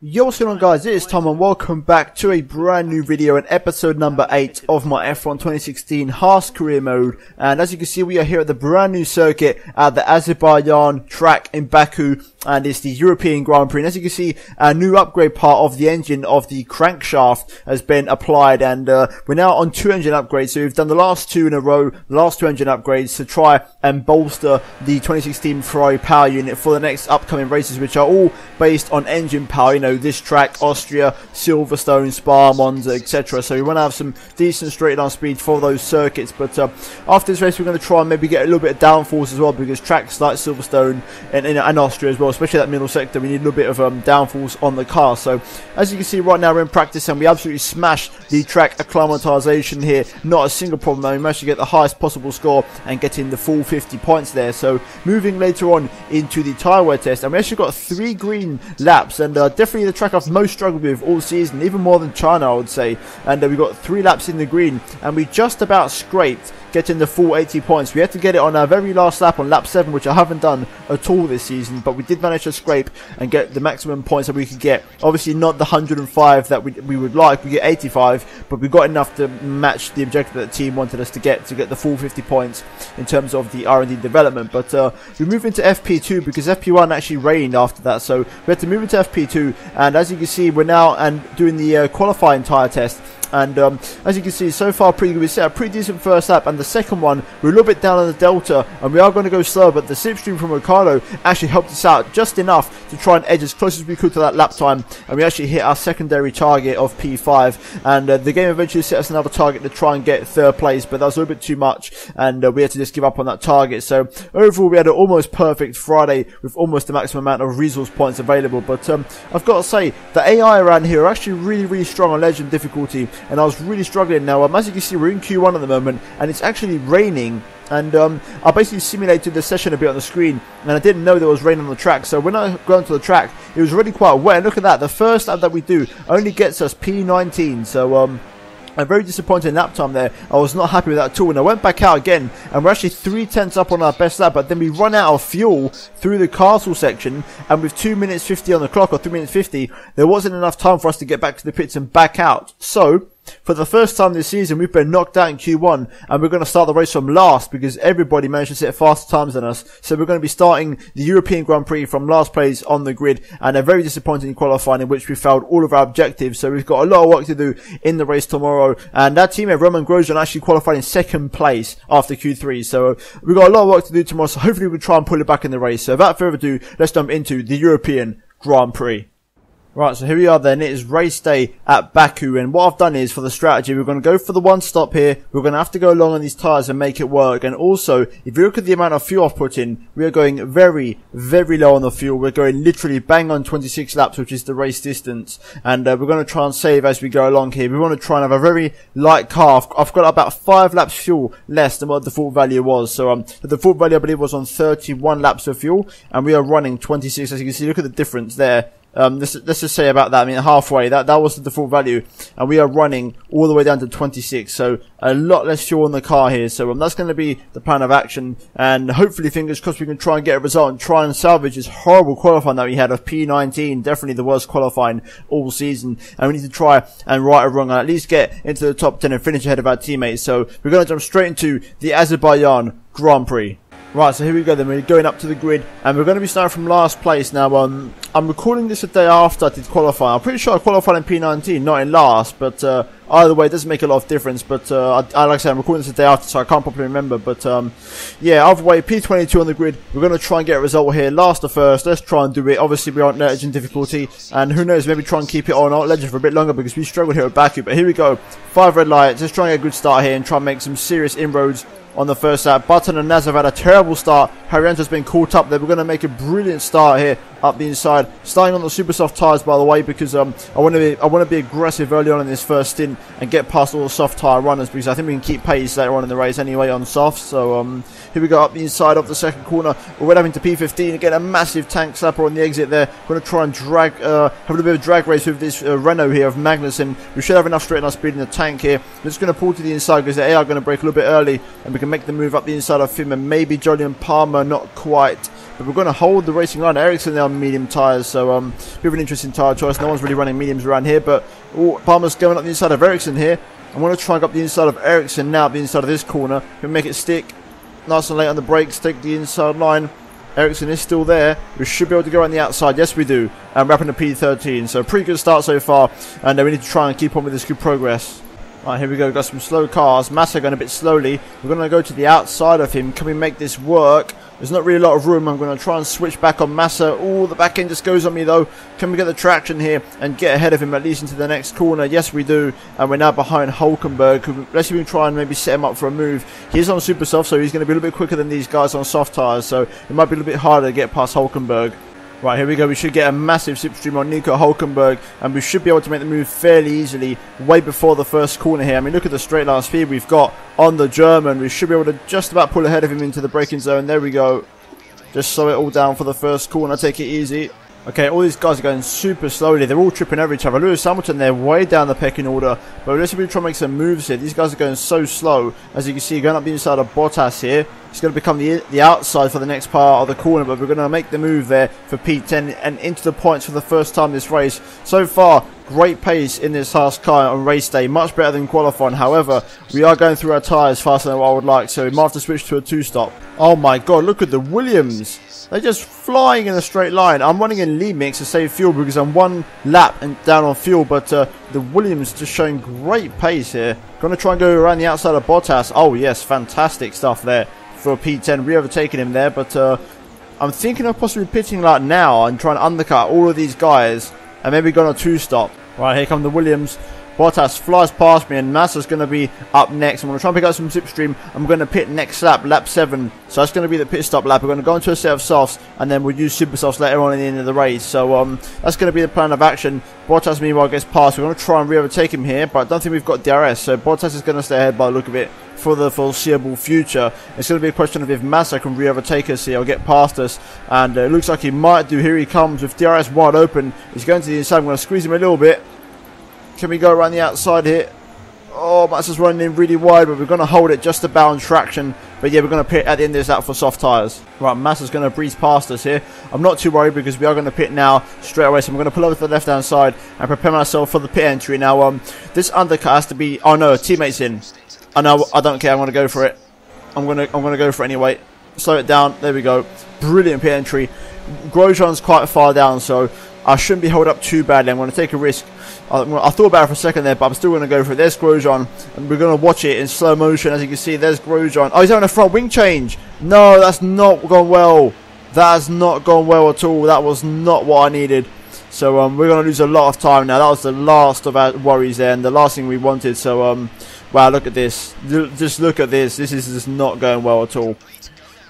Yo, what's going on, guys? It is Tom and welcome back to a brand new video and episode number 8 of my F1 2016 Haas career mode. And as you can see, we are here at the brand new circuit at the Azerbaijan track in Baku, and it's the European Grand Prix. And as you can see, a new upgrade part of the engine of the crankshaft has been applied, and we're now on 2 engine upgrades. So we've done the last 2 in a row, the last 2 engine upgrades to try and bolster the 2016 Ferrari power unit for the next upcoming races, which are all based on engine power. You know, this track, Austria, Silverstone, Spa, Monza, etc. So we want to have some decent straight line speed for those circuits. But after this race, we're going to try and maybe get a little bit of downforce as well, because tracks like Silverstone and Austria as well, especially that middle sector, we need a little bit of downforce on the car. So as you can see right now, we're in practice and we absolutely smashed the track acclimatization here. Not a single problem. We managed to get the highest possible score and get in the full 50 points there. So moving later on into the tyre wear test, and we actually got 3 green laps, and definitely the track I've most struggled with all season, even more than China, I would say. And we got 3 laps in the green, and we just about scraped getting the full 80 points. We had to get it on our very last lap on lap 7, which I haven't done at all this season, but we did manage to scrape and get the maximum points that we could get. Obviously not the 105 that we would like, we get 85, but we got enough to match the objective that the team wanted us to get the full 50 points in terms of the R&D development. But we move into FP2 because FP1 actually rained after that, so we had to move into FP2, and as you can see, we're now doing the qualifying tyre test. And as you can see, so far pretty good. We set a pretty decent first lap, and the second one we're a little bit down on the delta and we are going to go slow, but the slipstream from Ricardo actually helped us out just enough to try and edge as close as we could to that lap time, and we actually hit our secondary target of P5, and the game eventually set us another target to try and get 3rd place, but that was a little bit too much, and we had to just give up on that target. So overall we had an almost perfect Friday with almost the maximum amount of resource points available. But I've got to say, the AI around here are actually really strong on legend difficulty, and I was really struggling. Now as you can see, we're in Q1 at the moment and it's actually raining, and I basically simulated the session a bit on the screen, and I didn't know there was rain on the track. So when I got onto the track, it was already quite wet, and look at that, the first lap that we do only gets us P19. So a very disappointing lap time there. I was not happy with that at all, and I went back out again, and we're actually 3/10 up on our best lap, but then we run out of fuel through the castle section, and with 2 minutes 50 on the clock, or 3 minutes 50, there wasn't enough time for us to get back to the pits and back out. So for the first time this season, we've been knocked out in Q1, and we're going to start the race from last because everybody managed to set faster times than us. So we're going to be starting the European Grand Prix from last place on the grid, and a very disappointing qualifying in which we failed all of our objectives. So we've got a lot of work to do in the race tomorrow, and that teammate Roman Grosjean actually qualified in 2nd place after Q3. So we've got a lot of work to do tomorrow, so hopefully we'll try and pull it back in the race. So without further ado, let's jump into the European Grand Prix. Right, so here we are then. It is race day at Baku, and what I've done is, for the strategy, we're going to go for the 1 stop here. We're going to have to go along on these tyres and make it work. And also, if you look at the amount of fuel I've put in, we are going very low on the fuel. We're going literally bang on 26 laps, which is the race distance. And we're going to try and save as we go along here. We want to try and have a very light car. I've got about 5 laps fuel less than what the default value was. So the default value, I believe, was on 31 laps of fuel, and we are running 26. As you can see, look at the difference there. Let's just say about that. I mean, halfway, that was the default value, and we are running all the way down to 26, so a lot less fuel in the car here. So that's going to be the plan of action, and hopefully, fingers crossed, we can try and get a result and try and salvage this horrible qualifying that we had of P19, definitely the worst qualifying all season, and we need to try and right a wrong and at least get into the top 10 and finish ahead of our teammates. So we're going to jump straight into the Azerbaijan Grand Prix. Right, so here we go then. We're going up to the grid, and we're going to be starting from last place. Now, I'm recording this a day after I did qualify. I'm pretty sure I qualified in P19, not in last, but either way, it doesn't make a lot of difference. But like I say, I'm recording this a day after, so I can't properly remember. But yeah, either way, P22 on the grid. We're going to try and get a result here, last or first. Let's try and do it. Obviously, we aren't legend difficulty, and who knows, maybe try and keep it on our legend for a bit longer, because we struggled here at Baku. But here we go, 5 red lights. Let's try and get a good start here and try and make some serious inroads on the first lap. Button and Naz have had a terrible start. Haryanto's been caught up there. We're going to make a brilliant start here up the inside, starting on the super soft tyres, by the way, because I want to be aggressive early on in this first stint and get past all the soft tyre runners, because I think we can keep pace later on in the race anyway on softs. So here we go up the inside of the second corner. We're having to P15 and get a massive tank slapper on the exit there. We're going to try and drag have a little bit of drag race with this Renault here of Magnussen. We should have enough straight line speed in the tank here. We're just going to pull to the inside because the AI are going to brake a little bit early, and we can make the move up the inside of him, and maybe Jolyon Palmer, not quite. but we're going to hold the racing line. Ericsson there on medium tyres, so bit of an interesting tyre choice. No one's really running mediums around here, but Palmer's going up the inside of Ericsson here. I'm going to try and go up the inside of Ericsson now, up the inside of this corner. Can make it stick nice and late on the brakes, take the inside line. Ericsson is still there. We should be able to go on the outside. Yes, we do. And wrapping the P13. So pretty good start so far. And we need to try and keep on with this good progress. Right, here we go. We've got some slow cars. Massa going a bit slowly. We're going to go to the outside of him. Can we make this work? There's not really a lot of room. I'm going to try and switch back on Massa. Oh, the back end just goes on me though. Can we get the traction here and get ahead of him at least into the next corner? Yes, we do. And we're now behind Hulkenberg. Let's see if we can try and maybe set him up for a move. He's on super soft, so he's going to be a little bit quicker than these guys on soft tyres. So it might be a little bit harder to get past Hulkenberg. Right, here we go. We should get a massive slipstream on Nico Hulkenberg, and we should be able to make the move fairly easily way before the first corner here. I mean, look at the straight line speed we've got on the German. We should be able to just about pull ahead of him into the braking zone. There we go. Just slow it all down for the first corner. Take it easy. Okay, all these guys are going super slowly. They're all tripping over each other. Lewis Hamilton, they're way down the pecking order. But let's try and make some moves here. These guys are going so slow. As you can see, going up the inside of Bottas here. It's going to become the outside for the next part of the corner. But we're going to make the move there for P10 and into the points for the first time this race. So far, great pace in this Haas car on race day. Much better than qualifying. However, we are going through our tyres faster than what I would like. So we might have to switch to a 2-stop. Oh my god, look at the Williams. They're just flying in a straight line. I'm running in lead mix to save fuel because I'm one lap and down on fuel. But the Williams just showing great pace here. Going to try and go around the outside of Bottas. Oh yes, fantastic stuff there for P10. We overtaken him there. But I'm thinking of possibly pitting like now and trying to undercut all of these guys. And maybe going on a 2-stop. Right, here come the Williams. Bottas flies past me and Massa's going to be up next. I'm going to try and pick up some slipstream. I'm going to pit next lap, lap 7. So that's going to be the pit stop lap. We're going to go into a set of softs and then we'll use super softs later on in the end of the race. So that's going to be the plan of action. Bottas meanwhile gets past. We're going to try and re-overtake him here, but I don't think we've got DRS. So Bottas is going to stay ahead by the look of it for the foreseeable future. It's going to be a question of if Massa can re-overtake us here or get past us. And it looks like he might do. Here he comes with DRS wide open. He's going to the inside. I'm going to squeeze him a little bit. Can we go around the outside here? Oh, Massa's running in really wide, but we're going to hold it just about on traction. But yeah, we're going to pit at the end of this lap for soft tyres. Right, Massa's going to breeze past us here. I'm not too worried because we are going to pit now straight away. So I'm going to pull over to the left-hand side and prepare myself for the pit entry. Now, this undercut has to be... Oh no, teammate's in. I know, I don't care. I'm going to go for it. I'm going to go for it anyway. Slow it down. There we go. Brilliant pit entry. Grosjean's quite far down, so I shouldn't be held up too badly. I'm going to take a risk. I thought about it for a second there, but I'm still going to go for it. There's Grosjean, and we're going to watch it in slow motion. As you can see, there's Grosjean. Oh, he's having a front wing change. No, that's not gone well. That has not gone well at all. That was not what I needed. So we're going to lose a lot of time now. That was the last of our worries there, and the last thing we wanted. So, wow, look at this. Just look at this. This is just not going well at all.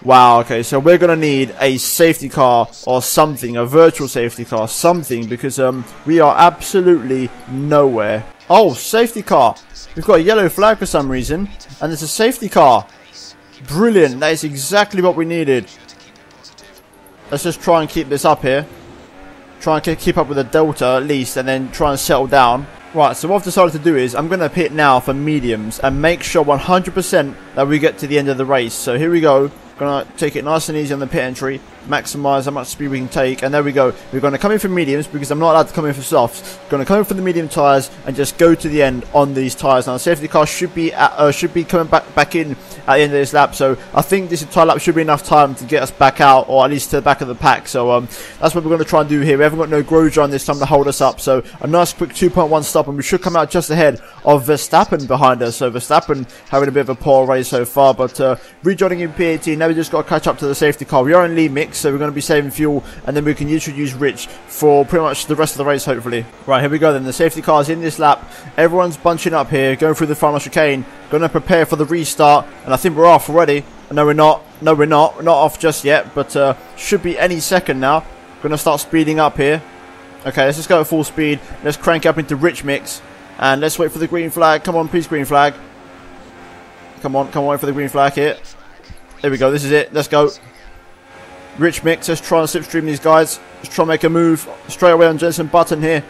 Wow, okay, so we're going to need a safety car or something, a virtual safety car, something, because we are absolutely nowhere. Oh, safety car. We've got a yellow flag for some reason, and it's a safety car. Brilliant, that is exactly what we needed. Let's just try and keep this up here. Try and keep up with the delta at least, and then try and settle down. Right, so what I've decided to do is I'm going to pit now for mediums and make sure 100% that we get to the end of the race. So here we go. Going to take it nice and easy on the pit entry, maximise how much speed we can take, and there we go. We're going to come in for mediums because I'm not allowed to come in for softs. Going to come in for the medium tyres and just go to the end on these tyres. Now the safety car should be coming back in at the end of this lap, so I think this entire lap should be enough time to get us back out, or at least to the back of the pack. So that's what we're going to try and do here. We haven't got no Grosjean this time to hold us up, so a nice quick 2.1 stop, and we should come out just ahead of Verstappen behind us. So Verstappen having a bit of a poor race so far, but rejoining in P18. Now we just got to catch up to the safety car. We are in lead mix, so we're going to be saving fuel, and then we can usually use Rich for pretty much the rest of the race, hopefully. Right, here we go then. The safety car's in this lap. Everyone's bunching up here, going through the final chicane, going to prepare for the restart, and I think we're off already. No, we're not. No, we're not. We're not off just yet, but should be any second now. Going to start speeding up here. Okay, let's just go at full speed. Let's crank up into Rich mix, and let's wait for the green flag. Come on, please, green flag. Come on, wait for the green flag here. There we go, this is it, let's go. Rich mix, let's try and slipstream these guys. Let's try and make a move straight away on Jenson Button here.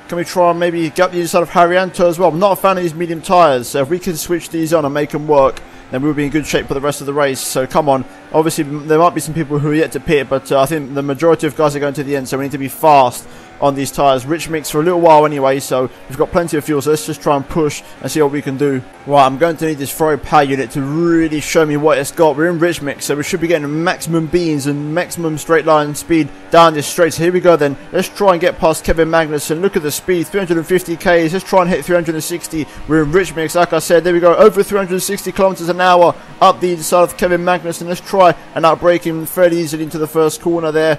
Can we try and maybe get up the inside of Harrianto as well? I'm not a fan of these medium tyres, so if we can switch these on and make them work, then we'll be in good shape for the rest of the race. So come on. Obviously, there might be some people who are yet to pit, but I think the majority of guys are going to the end, so we need to be fast on these tyres. Rich mix for a little while anyway, so we've got plenty of fuel, so let's just try and push and see what we can do. Right, I'm going to need this Ferrari power unit to really show me what it's got. We're in rich mix, so we should be getting maximum beans and maximum straight line speed down this straight. So here we go then. Let's try and get past Kevin Magnussen. Look at the speed, 350 k's. Let's try and hit 360. We're in rich mix, like I said. There we go, over 360 kilometers an hour up the inside of Kevin Magnussen. Let's try and outbrake him fairly easily into the first corner there.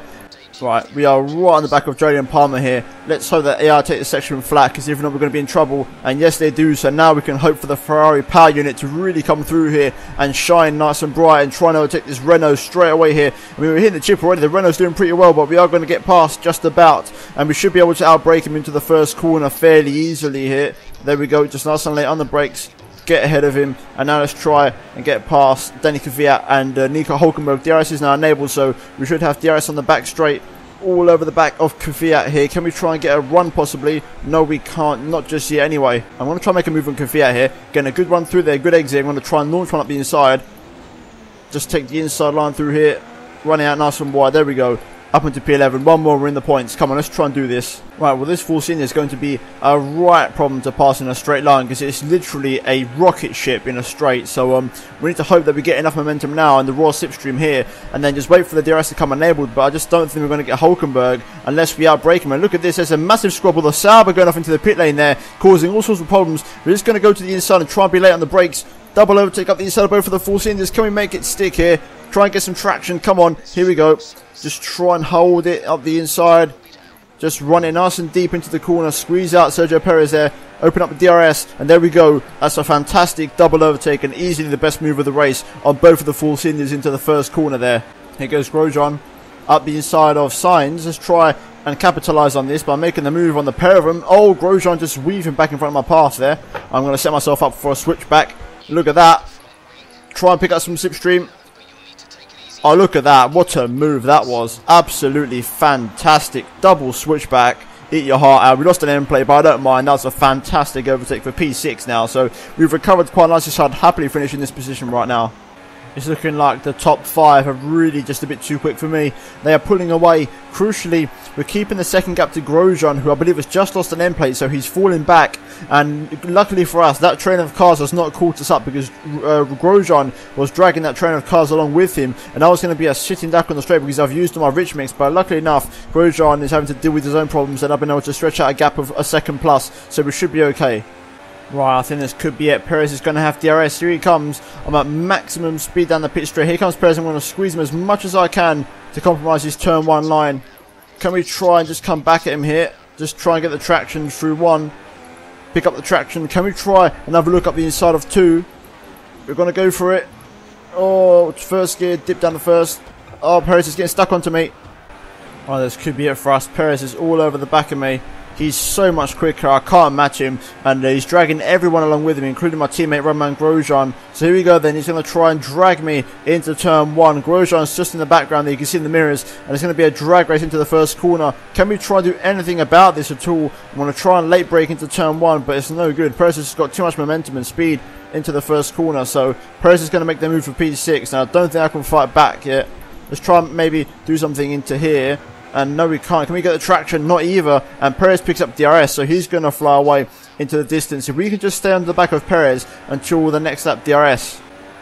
Right, we are right on the back of Jolyon Palmer here. Let's hope that AI take the section flat, because if not, we're going to be in trouble. And yes, they do. So now we can hope for the Ferrari power unit to really come through here and shine nice and bright and try and overtake this Renault straight away here. I mean, we're hitting the chip already. The Renault's doing pretty well, but we are going to get past just about. And we should be able to outbrake him into the first corner fairly easily here. There we go, just nice and late on the brakes. Get ahead of him, and now let's try and get past Danny Kvyat and Nico Hulkenberg. DRS is now enabled, so we should have DRS on the back straight all over the back of Kvyat here. Can we try and get a run possibly? No, we can't, not just yet anyway. I'm going to try and make a move on Kvyat here, getting a good run through there, good exit. I'm going to try and launch one up the inside, just take the inside line through here, running out nice and wide. There we go. Up into P11, one more, we're in the points. Come on, let's try and do this. Right, well, this Force India is going to be a right problem to pass in a straight line, because it's literally a rocket ship in a straight. So we need to hope that we get enough momentum now in the raw slipstream here, and then just wait for the DRS to come enabled. But I just don't think we're going to get Hulkenberg unless we outbrake him. And look at this, there's a massive squabble. The Sauber going off into the pit lane there, causing all sorts of problems. We're just going to go to the inside and try and be late on the brakes. Double overtake up the inside of both of the Force Indias. Can we make it stick here? Try and get some traction. Come on, here we go. Just try and hold it up the inside. Just run it nice and deep into the corner. Squeeze out Sergio Perez there. Open up the DRS. And there we go. That's a fantastic double overtake and easily the best move of the race on both of the Force Indias into the first corner there. Here goes Grosjean up the inside of Sainz. Let's try and capitalise on this by making the move on the pair of them. Oh, Grosjean just weaving back in front of my path there. I'm going to set myself up for a switchback. Look at that. Try and pick up some slipstream. Oh, look at that. What a move that was. Absolutely fantastic. Double switchback. Eat your heart out. We lost an end plate, but I don't mind. That's a fantastic overtake for P6 now. So we've recovered quite nicely, so I'd happily finish in this position right now. It's looking like the top 5 are really just a bit too quick for me. They are pulling away. Crucially, we're keeping the second gap to Grosjean, who I believe has just lost an end plate, so he's falling back. And luckily for us, that train of cars has not caught us up, because Grosjean was dragging that train of cars along with him. And I was going to be a sitting duck on the straight because I've used all my rich mix. But luckily enough, Grosjean is having to deal with his own problems, and I've been able to stretch out a gap of a second plus. So we should be okay. Right, I think this could be it. Perez is going to have DRS. Here he comes. I'm at maximum speed down the pit straight. Here comes Perez. I'm going to squeeze him as much as I can to compromise his turn 1 line. Can we try and just come back at him here? Just try and get the traction through 1. Pick up the traction. Can we try another look up the inside of 2? We're going to go for it. Oh, first gear. Dip down the first. Oh, Perez is getting stuck onto me. Oh, this could be it for us. Perez is all over the back of me. He's so much quicker, I can't match him, and he's dragging everyone along with him, including my teammate Romain Grosjean. So here we go then, he's going to try and drag me into turn 1. Grosjean's just in the background there, you can see in the mirrors, and it's going to be a drag race into the first corner. Can we try and do anything about this at all? I'm going to try and late brake into turn 1, but it's no good. Perez has got too much momentum and speed into the first corner, so Perez is going to make the move for P6. Now I don't think I can fight back yet. Let's try and maybe do something into here. And no, we can't. Can we get the traction? Not either. And Perez picks up DRS, so he's going to fly away into the distance. If we can just stay under the back of Perez until the next lap DRS.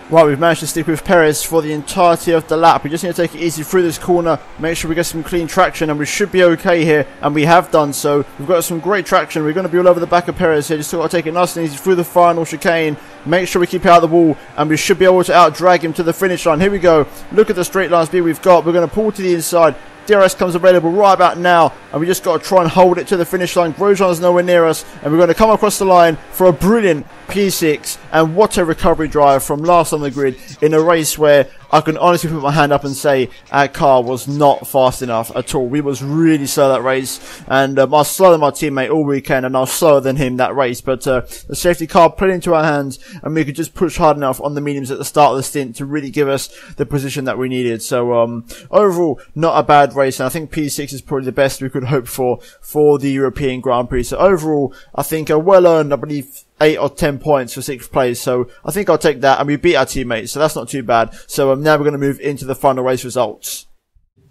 Right, we've managed to stick with Perez for the entirety of the lap. We just need to take it easy through this corner, make sure we get some clean traction, and we should be okay here, and we have done so. We've got some great traction. We're going to be all over the back of Perez here. Just got to take it nice and easy through the final chicane, make sure we keep out of the wall, and we should be able to out-drag him to the finish line. Here we go. Look at the straight line speed we've got. We're going to pull to the inside. DRS comes available right about now, and we just got to try and hold it to the finish line. Grosjean's nowhere near us, and we're going to come across the line for a brilliant P6. And what a recovery drive from last on the grid in a race where I can honestly put my hand up and say our car was not fast enough at all. We was really slow that race, and I was slower than my teammate all weekend, and I was slower than him that race. But the safety car put it into our hands, and we could just push hard enough on the mediums at the start of the stint to really give us the position that we needed. So overall, not a bad race, and I think P6 is probably the best we could hope for the European Grand Prix. So overall, I think a well-earned, I believe, 8 or 10 points for 6th place, so I think I'll take that, and we beat our teammates, so that's not too bad. So now we're going to move into the final race results.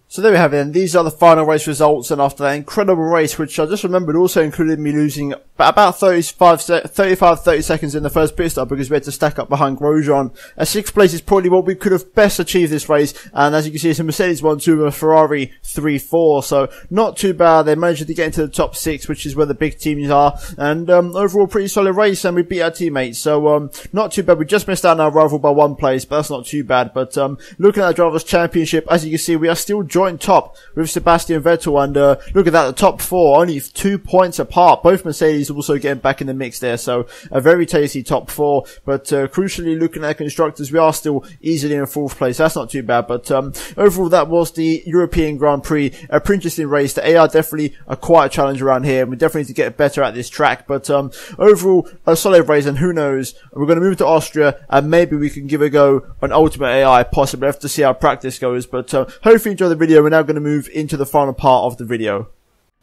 So there we have it, and these are the final race results, and after that incredible race, which I just remembered also included me losing about 30 seconds in the first pit stop because we had to stack up behind Grosjean. 6th place is probably what we could have best achieved this race, and as you can see, it's a Mercedes 1-2 and a Ferrari 3-4, so not too bad. They managed to get into the top 6, which is where the big teams are, and overall pretty solid race, and we beat our teammates, so not too bad. We just missed out on our rival by 1 place, but that's not too bad. But looking at the Drivers' Championship, as you can see, we are still joint top with Sebastian Vettel, and look at that, the top 4 only 2 points apart. Both Mercedes also getting back in the mix there, so a very tasty top 4. But crucially, looking at constructors, we are still easily in 4th place. That's not too bad. But overall, that was the European Grand Prix, a pretty interesting race. The AR definitely a quite a challenge around here, and we definitely need to get better at this track. But overall, a solid race, and who knows, we're going to move to Austria, and maybe we can give a go on Ultimate AI, possibly. Have to see how practice goes. But hopefully you enjoy the video. We're now going to move into the final part of the video.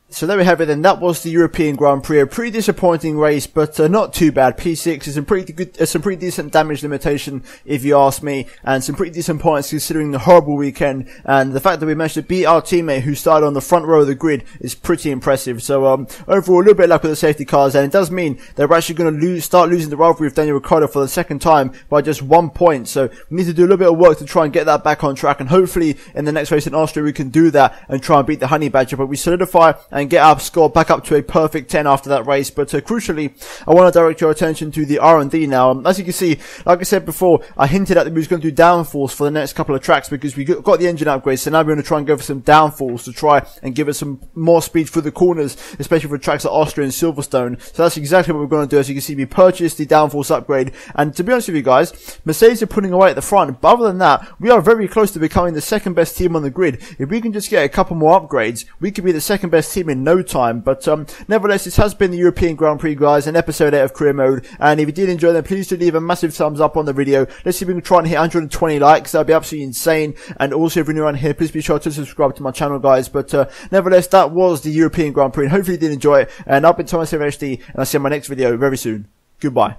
So there we have it then, that was the European Grand Prix, a pretty disappointing race, but not too bad. P6 is some pretty good, some pretty decent damage limitation, if you ask me, and some pretty decent points considering the horrible weekend, and the fact that we managed to beat our teammate who started on the front row of the grid is pretty impressive. So overall, a little bit of luck with the safety cars, and it does mean that we're actually going to start losing the rivalry with Daniel Ricciardo for the 2nd time by just 1 point, so we need to do a little bit of work to try and get that back on track, and hopefully in the next race in Austria we can do that and try and beat the Honey Badger. But we solidify and get our score back up to a perfect 10 after that race. But crucially, I want to direct your attention to the R&D now. As you can see, like I said before, I hinted at that we was going to do downforce for the next couple of tracks because we got the engine upgrade, so now we're going to try and go for some downforce to try and give us some more speed through the corners, especially for tracks like Austria and Silverstone. So that's exactly what we're going to do. As you can see, we purchased the downforce upgrade, and to be honest with you guys, Mercedes are pulling away at the front, but other than that, we are very close to becoming the 2nd best team on the grid. If we can just get a couple more upgrades, we could be the 2nd best team in no time. But nevertheless, this has been the European Grand Prix, guys, and episode 8 of Career Mode. And if you did enjoy, then please do leave a massive thumbs up on the video. Let's see if we can try and hit 120 likes. That'd be absolutely insane. And also, if you're new around here, please be sure to subscribe to my channel, guys. But nevertheless, that was the European Grand Prix, and hopefully you did enjoy it. And I've been Thomas S1E8, and I'll see you in my next video very soon. Goodbye.